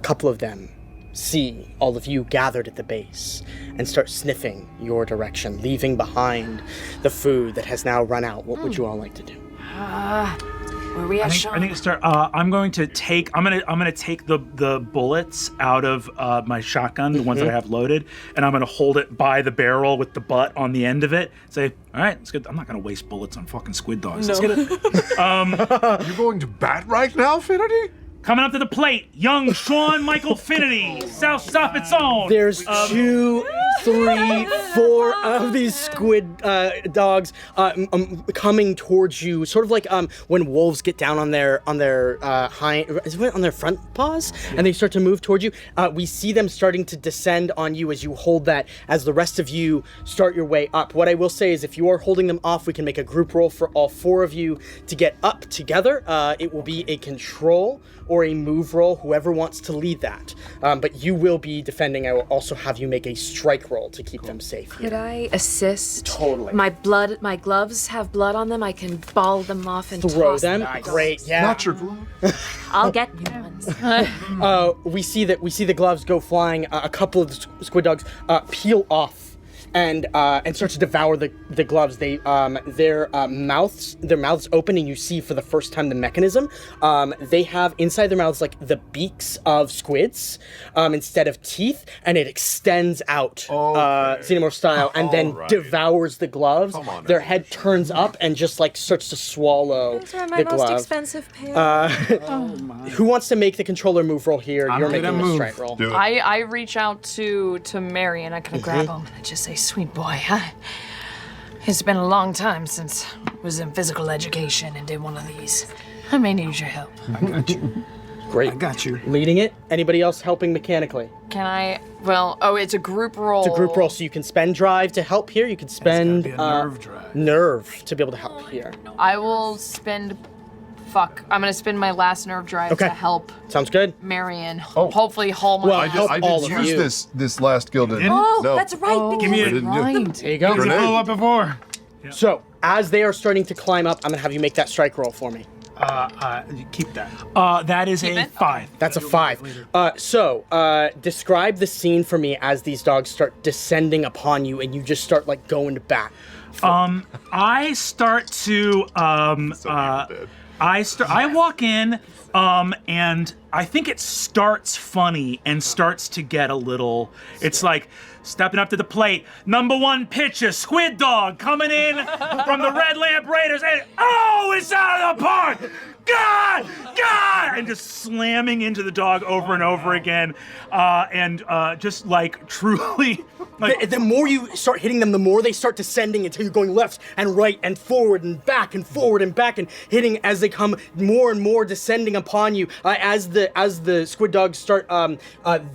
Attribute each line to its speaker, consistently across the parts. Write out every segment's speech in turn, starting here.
Speaker 1: couple of them see all of you gathered at the base and start sniffing your direction, leaving behind the food that has now run out. What would you all like to do?
Speaker 2: Where we at, Sean?
Speaker 3: I think start. I'm gonna take the bullets out of my shotgun, the ones that I have loaded, and I'm gonna hold it by the barrel with the butt on the end of it. Say, all right, it's good. I'm not gonna waste bullets on fucking squid dogs.
Speaker 2: No.
Speaker 3: Let's get it.
Speaker 4: You're going to bat right now, Finity?
Speaker 3: Coming up to the plate, young Sean Michael Finity, South Soffit's own.
Speaker 1: There's 2, 3, 4 of these squid dogs coming towards you, sort of like when wolves get down on their front paws, and they start to move towards you. We see them starting to descend on you as you hold that, as the rest of you start your way up. What I will say is, if you are holding them off, we can make a group roll for all 4 of you to get up together. It will be a control or a move roll, whoever wants to lead that. But you will be defending. I will also have you make a strike roll to keep them safe here.
Speaker 2: Could I assist?
Speaker 1: Totally.
Speaker 2: My gloves have blood on them. I can ball them off and
Speaker 1: Throw
Speaker 2: toss
Speaker 1: them.
Speaker 2: Nice.
Speaker 1: Great, yeah.
Speaker 4: Not your glove.
Speaker 2: I'll get new ones.
Speaker 1: We see the gloves go flying. A couple of the squid dogs peel off and start to devour the gloves. They their mouths open, and you see for the first time the mechanism. They have inside their mouths like the beaks of squids instead of teeth, and it extends out Xenomorph style, and then devours the gloves. Their head turns up and just like starts to swallow
Speaker 2: Those are my
Speaker 1: the
Speaker 2: most
Speaker 1: glove.
Speaker 2: expensive pair.
Speaker 1: Who wants to make the controller move roll here? You're making a strike roll.
Speaker 4: Do it.
Speaker 5: I reach out to Mary and I kind of grab him and I just say, sweet boy, it's been a long time since I was in physical education and did one of these. I may need your help.
Speaker 6: I got you.
Speaker 1: Great.
Speaker 6: I got you.
Speaker 1: Leading it. Anybody else helping mechanically?
Speaker 5: Can I, it's a group roll.
Speaker 1: It's a group roll, so you can spend drive to help here. You can spend
Speaker 6: It's gotta be a nerve drive.
Speaker 1: nerve to be able to help here.
Speaker 5: I will spend, I'm gonna spend my last nerve drive to help
Speaker 1: Sounds good.
Speaker 5: Marion hopefully haul my
Speaker 1: Well,
Speaker 4: I
Speaker 1: help all
Speaker 4: did
Speaker 1: of you.
Speaker 4: use this last gilded.
Speaker 2: Oh,
Speaker 4: no.
Speaker 2: that's right.
Speaker 3: Give me
Speaker 4: I
Speaker 3: a
Speaker 4: didn't do it.
Speaker 1: There you go.
Speaker 4: Grenade.
Speaker 6: Blow up before.
Speaker 1: So, as they are starting to climb up, I'm going to have you make that strike roll for me.
Speaker 6: You keep that.
Speaker 3: That is a 5.
Speaker 1: That's a 5. Describe the scene for me as these dogs start descending upon you and you just start like going to bat.
Speaker 3: I start to I walk in and I think it starts funny and starts to get a little, it's like stepping up to the plate. Number 1 pitcher, Squid Dog, coming in from the Red Lamp Raiders, and it's out of the park! God! And just slamming into the dog over and over again, and just like truly, like
Speaker 1: The more you start hitting them, the more they start descending until you're going left and right and forward and back and forward and back and hitting as they come more and more descending upon you. As the squid dogs start,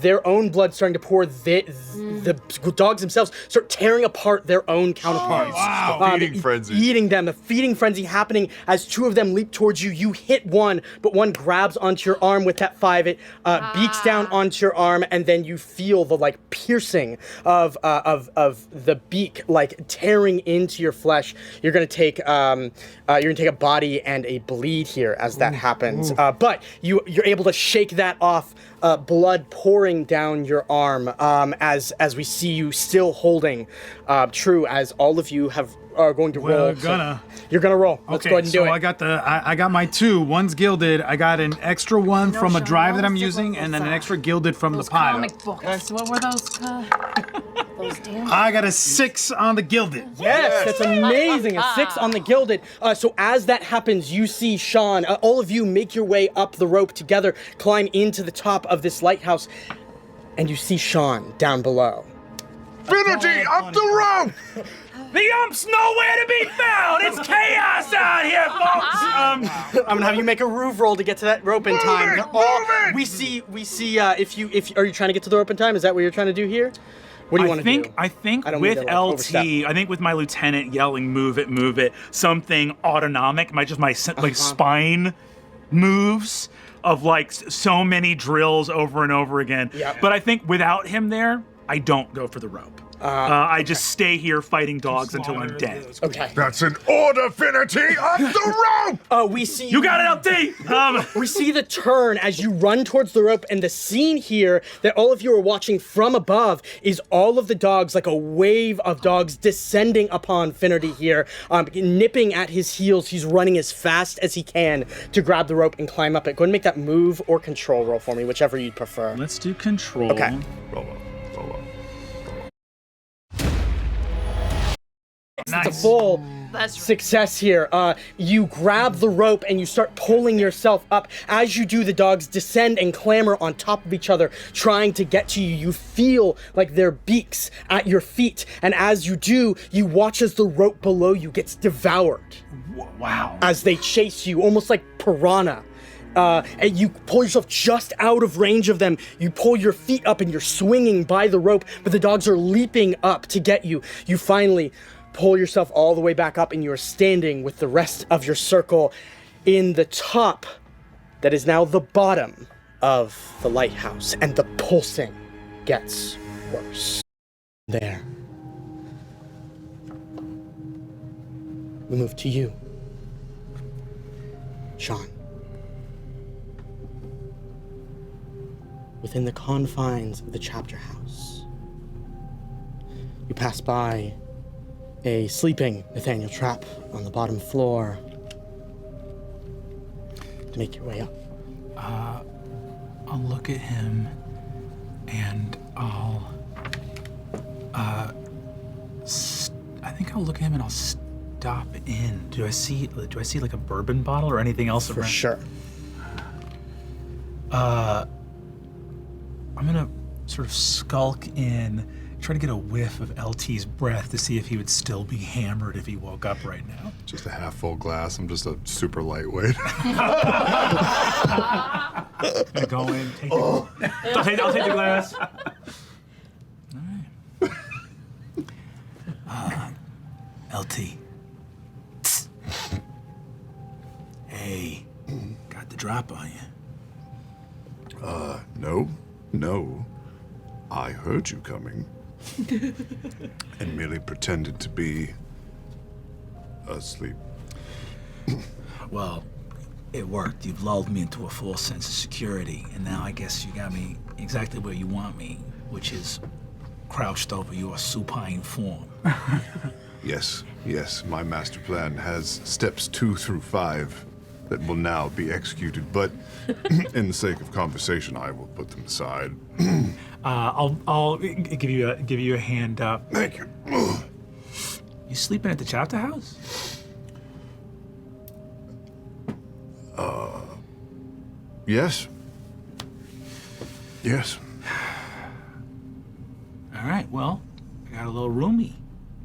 Speaker 1: their own blood starting to pour, the dogs themselves start tearing apart their own counterparts.
Speaker 4: Wow. Feeding frenzy.
Speaker 1: Eating them, a feeding frenzy happening as 2 of them leap towards you. You hit one, but one grabs onto your arm with that 5. It beaks down onto your arm, and then you feel the like piercing of the beak like tearing into your flesh. You're gonna take a body and a bleed here as that happens. But you're able to shake that off. Blood pouring down your arm as we see you still holding true as all of you are going to roll. You're gonna roll. Let's go ahead and do it.
Speaker 6: I got my 2. One's gilded. I got an extra one from a drive that I'm using, and then an extra gilded from the pile.
Speaker 5: comic books. What were those? Those damn.
Speaker 6: I got a 6 on the gilded.
Speaker 1: Yes, that's amazing. A 6 on the gilded. So as that happens, you see Sean, all of you make your way up the rope together, climb into the top of this lighthouse, and you see Sean down below.
Speaker 4: Finity, up the rope!
Speaker 3: the ump's nowhere to be found. It's chaos out here, folks.
Speaker 1: I'm gonna have you make a roof roll to get to that rope in time.
Speaker 4: Move it!
Speaker 1: We see. If are you trying to get to the rope in time? Is that what you're trying to do here? What do you want to do?
Speaker 3: I think
Speaker 1: I don't mean
Speaker 3: with
Speaker 1: to, like, overstep.
Speaker 3: I think with my lieutenant yelling, move it, something autonomic, my spine moves of like so many drills over and over again.
Speaker 1: Yep.
Speaker 3: But I think without him there, I don't go for the rope. I just stay here fighting dogs until I'm dead.
Speaker 1: Okay.
Speaker 4: That's an order, Finity! Up the rope!
Speaker 1: We see
Speaker 3: You got it, LT!
Speaker 1: We see the turn as you run towards the rope, and the scene here that all of you are watching from above is all of the dogs, like a wave of dogs descending upon Finnerty here, nipping at his heels. He's running as fast as he can to grab the rope and climb up it. Go ahead and make that move or control roll for me, whichever you'd prefer.
Speaker 3: Let's do control.
Speaker 1: Okay.
Speaker 4: Roll up.
Speaker 3: Nice.
Speaker 1: It's a full success here. You grab the rope and you start pulling yourself up. As you do, the dogs descend and clamber on top of each other, trying to get to you. You feel like their beaks at your feet, and as you do, you watch as the rope below you gets devoured.
Speaker 3: Wow.
Speaker 1: As they chase you, almost like piranha. And you pull yourself just out of range of them. You pull your feet up and you're swinging by the rope, but the dogs are leaping up to get you. You finally pull yourself all the way back up, and you are standing with the rest of your circle in the top that is now the bottom of the lighthouse, and the pulsing gets worse. There. We move to you, Sean. Within the confines of the chapter house, you pass by a sleeping Nathaniel Trapp on the bottom floor to make your way up.
Speaker 3: I'll look at him and I'll I think I'll look at him and I'll stop in. Do I see like a bourbon bottle or anything else
Speaker 1: For
Speaker 3: around?
Speaker 1: sure.
Speaker 3: I'm gonna sort of skulk in, try to get a whiff of LT's breath to see if he would still be hammered if he woke up right now.
Speaker 4: Just a half full glass. I'm just a super lightweight.
Speaker 3: I'm gonna go in, take the, I'll take the glass. All right. LT. Hey, got the drop on you.
Speaker 4: No. I heard you coming. And merely pretended to be asleep.
Speaker 7: Well, it worked. You've lulled me into a false sense of security, and now I guess you got me exactly where you want me, which is crouched over your supine form.
Speaker 4: Yes, my master plan has steps 2 through 5 that will now be executed, but in the sake of conversation, I will put them aside.
Speaker 3: I'll give you a hand up.
Speaker 4: Thank you.
Speaker 7: You sleeping at the chapter house?
Speaker 4: Yes.
Speaker 7: All right. Well, I got a little roomy.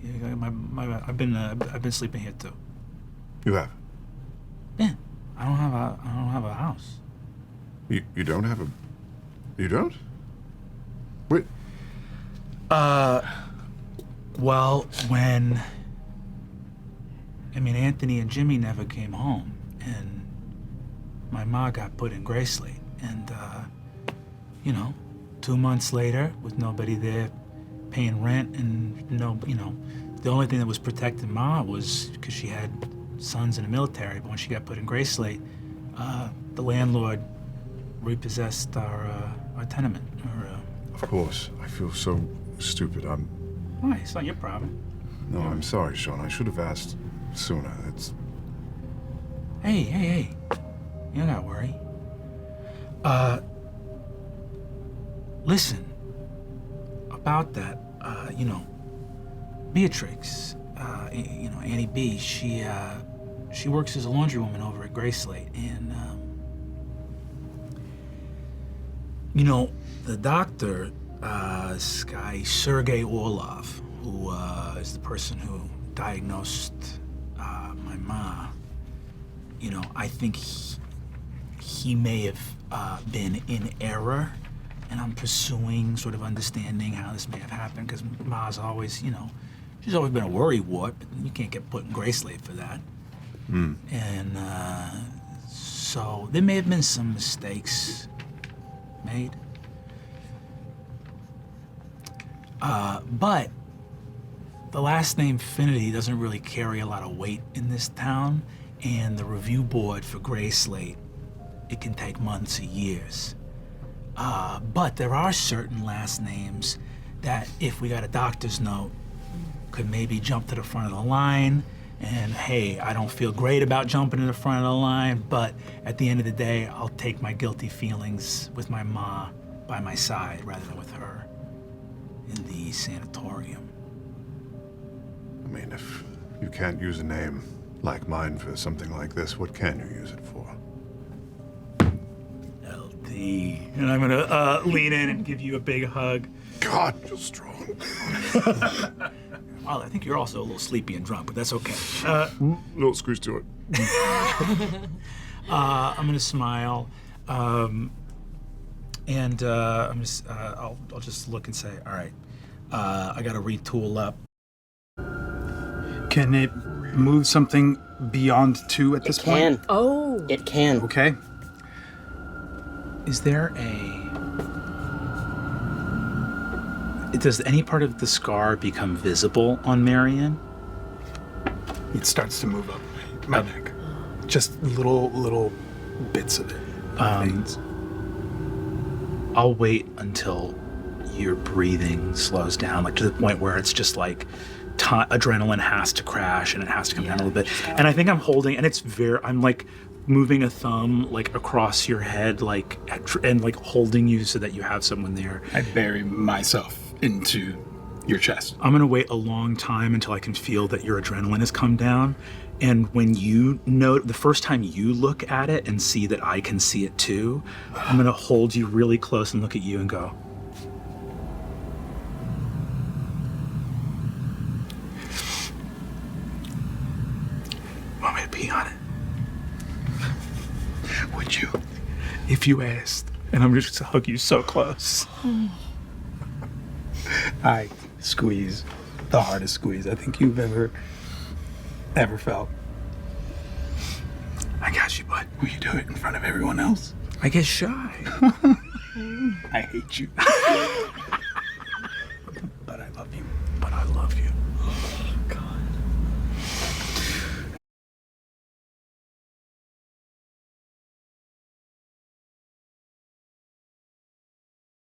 Speaker 7: Yeah, I've been sleeping here too.
Speaker 4: You have.
Speaker 7: Yeah. I don't have a house.
Speaker 4: You don't have a. You don't? Wait.
Speaker 7: Well, when Anthony and Jimmy never came home, and my ma got put in Graceland, and 2 months later, with nobody there paying rent, and the only thing that was protecting ma was because she had sons in the military. But when she got put in Graceland, the landlord repossessed our tenement.
Speaker 4: Of course. I feel so stupid.
Speaker 7: Why? It's not your problem.
Speaker 4: No, I'm sorry, Sean. I should have asked sooner. It's.
Speaker 7: Hey. You don't gotta worry. Listen. About that, Beatrix, Annie B, she works as a laundrywoman over at Graceland, and, the doctor, this guy, Sergei Orlov, who is the person who diagnosed my ma, I think he may have been in error, and I'm pursuing sort of understanding how this may have happened, because ma's always, she's always been a worrywart, but you can't get put in Graceland for that. And so there may have been some mistakes made. But the last name Finity doesn't really carry a lot of weight in this town, and the review board for Gray Slate, it can take months or years. But there are certain last names that, if we got a doctor's note, could maybe jump to the front of the line. And hey, I don't feel great about jumping to the front of the line, but at the end of the day, I'll take my guilty feelings with my ma by my side rather than with her in the sanatorium.
Speaker 4: I mean, if you can't use a name like mine for something like this, what can you use it for?
Speaker 7: LT. And I'm gonna lean in and give you a big hug.
Speaker 4: God, you're strong.
Speaker 7: Well, I think you're also a little sleepy and drunk, but that's okay.
Speaker 4: No squeeze to it.
Speaker 7: I'm gonna smile, and I'm just, I'll just look and say, all right, I gotta retool up.
Speaker 6: Can it move something beyond 2 at this point?
Speaker 2: Oh.
Speaker 1: It can.
Speaker 6: Okay.
Speaker 7: Is there does any part of the scar become visible on Marion?
Speaker 6: It starts to move up my neck. Just little bits of it. Veins.
Speaker 7: I'll wait until your breathing slows down, like to the point where it's just like adrenaline has to crash and it has to come down a little bit. And I think I'm holding, and I'm like moving a thumb like across your head, like and like holding you so that you have someone there.
Speaker 6: I bury myself into your chest.
Speaker 7: I'm gonna wait a long time until I can feel that your adrenaline has come down. And when you know, the first time you look at it and see that I can see it too, I'm gonna hold you really close and look at you and go, want me to pee on it? Would you? If you asked. And I'm just gonna hug you so close.
Speaker 6: I squeeze the hardest squeeze I think you've ever felt.
Speaker 7: I got you, bud.
Speaker 6: Will you do it in front of everyone else?
Speaker 7: I get shy.
Speaker 6: I hate you.